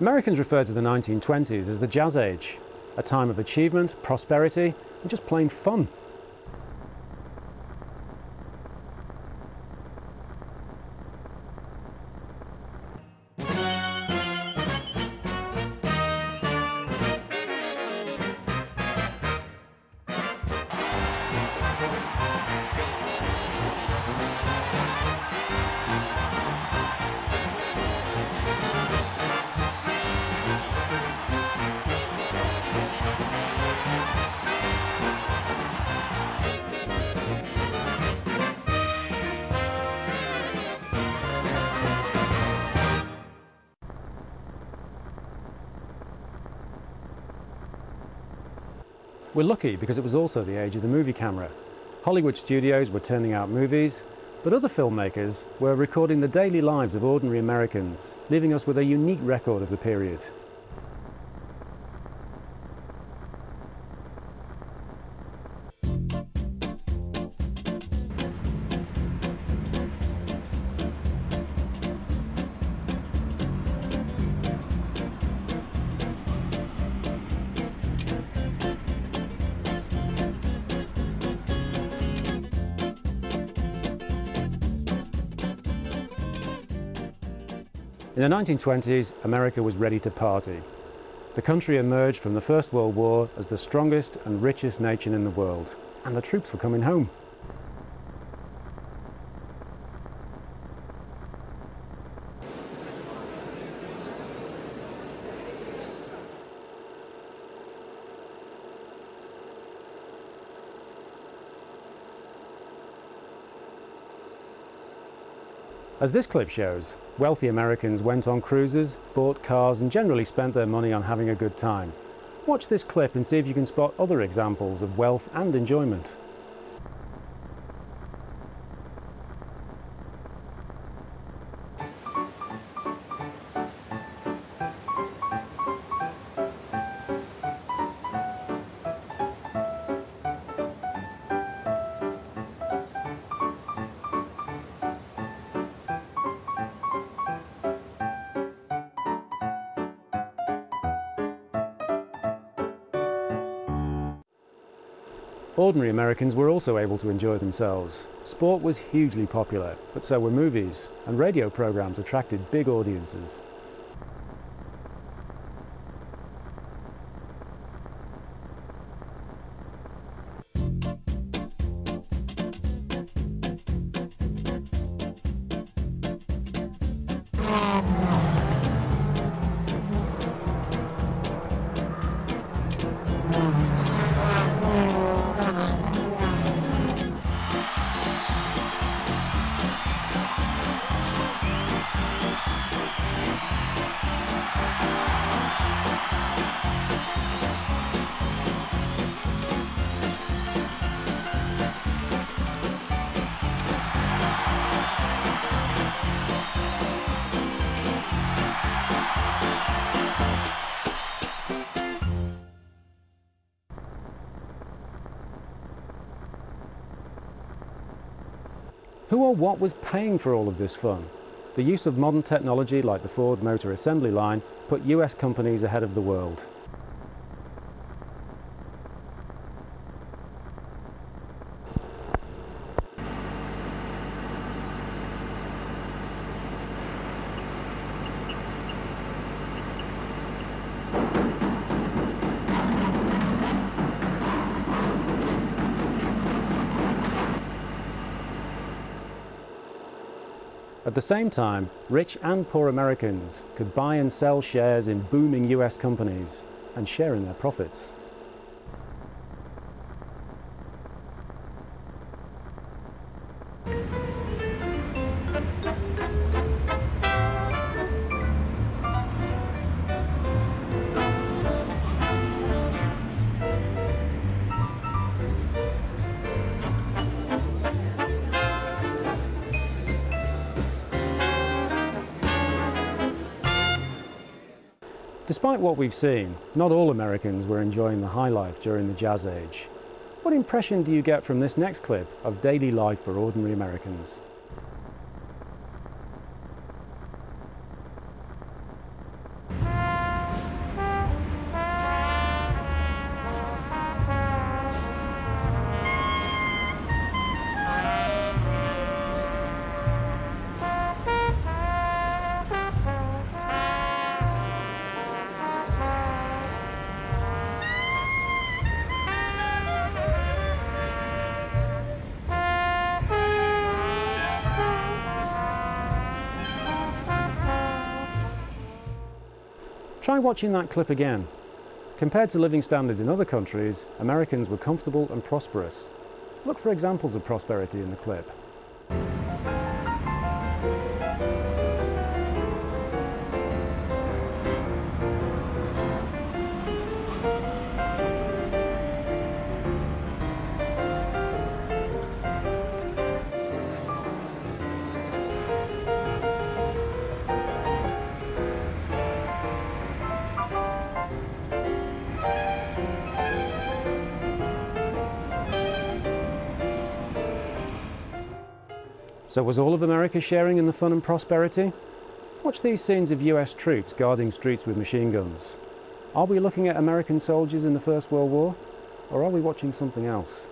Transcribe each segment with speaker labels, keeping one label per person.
Speaker 1: Americans refer to the 1920s as the Jazz Age, a time of achievement, prosperity, and just plain fun. We're lucky because it was also the age of the movie camera. Hollywood studios were turning out movies, but other filmmakers were recording the daily lives of ordinary Americans, leaving us with a unique record of the period. In the 1920s, America was ready to party. The country emerged from the First World War as the strongest and richest nation in the world, and the troops were coming home. As this clip shows, wealthy Americans went on cruises, bought cars, and generally spent their money on having a good time. Watch this clip and see if you can spot other examples of wealth and enjoyment. Ordinary Americans were also able to enjoy themselves. Sport was hugely popular, but so were movies, and radio programs attracted big audiences. Who or what was paying for all of this fun? The use of modern technology like the Ford Motor Assembly Line put US companies ahead of the world. At the same time, rich and poor Americans could buy and sell shares in booming US companies and share in their profits. Despite what we've seen, not all Americans were enjoying the high life during the Jazz Age. What impression do you get from this next clip of daily life for ordinary Americans? Try watching that clip again. Compared to living standards in other countries, Americans were comfortable and prosperous. Look for examples of prosperity in the clip. So was all of America sharing in the fun and prosperity? Watch these scenes of US troops guarding streets with machine guns. Are we looking at American soldiers in the First World War? Or are we watching something else?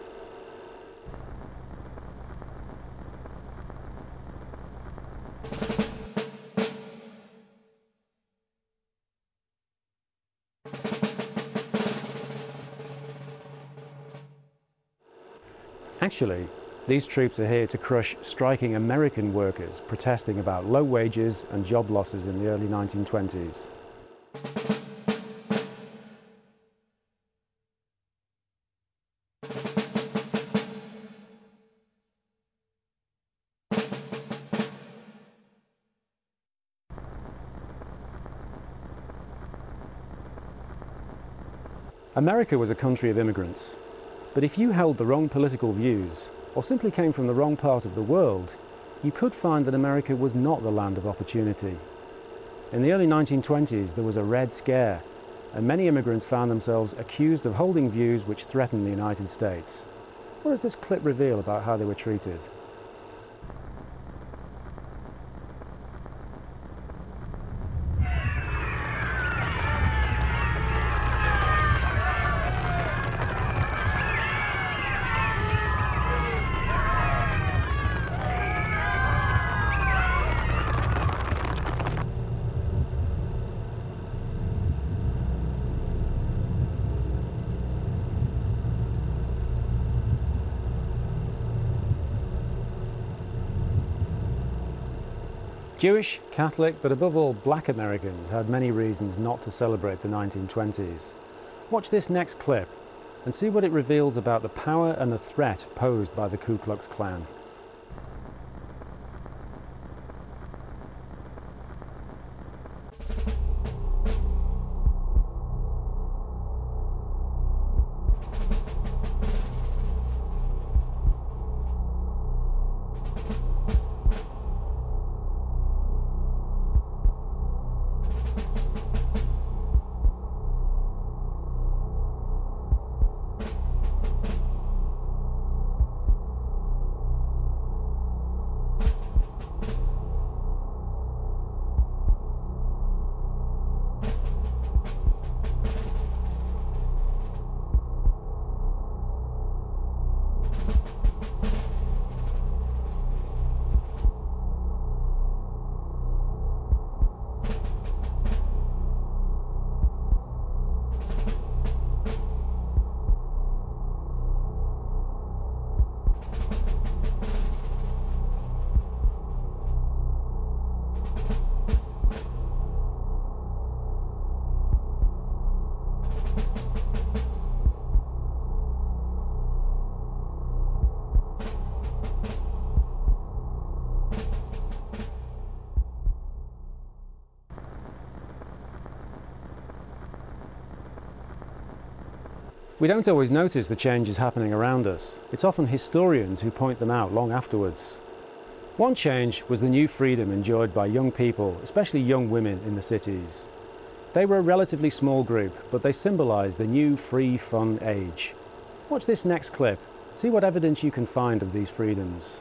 Speaker 1: Actually, these troops are here to crush striking American workers protesting about low wages and job losses in the early 1920s. America was a country of immigrants, but if you held the wrong political views, or simply came from the wrong part of the world, you could find that America was not the land of opportunity. In the early 1920s, there was a Red Scare, and many immigrants found themselves accused of holding views which threatened the United States. What does this clip reveal about how they were treated? Jewish, Catholic, but above all black Americans had many reasons not to celebrate the 1920s. Watch this next clip and see what it reveals about the power and the threat posed by the Ku Klux Klan. We don't always notice the changes happening around us. It's often historians who point them out long afterwards. One change was the new freedom enjoyed by young people, especially young women in the cities. They were a relatively small group, but they symbolised the new free, fun age. Watch this next clip. See what evidence you can find of these freedoms.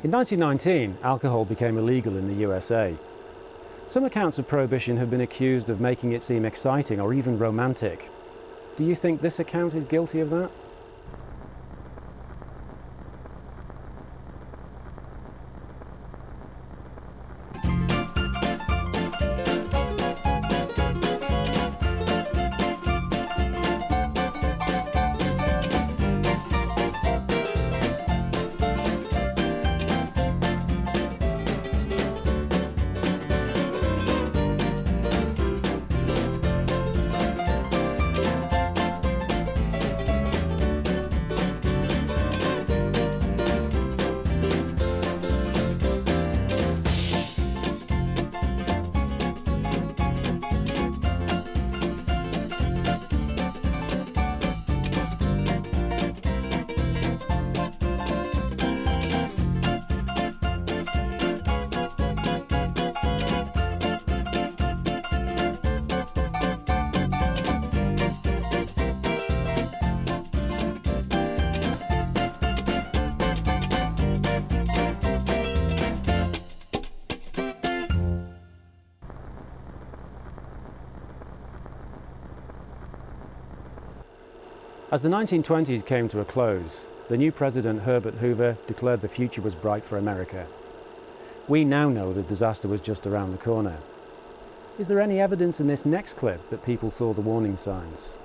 Speaker 1: In 1919, alcohol became illegal in the USA. Some accounts of Prohibition have been accused of making it seem exciting or even romantic. Do you think this account is guilty of that? As the 1920s came to a close, the new president, Herbert Hoover, declared the future was bright for America. We now know the disaster was just around the corner. Is there any evidence in this next clip that people saw the warning signs?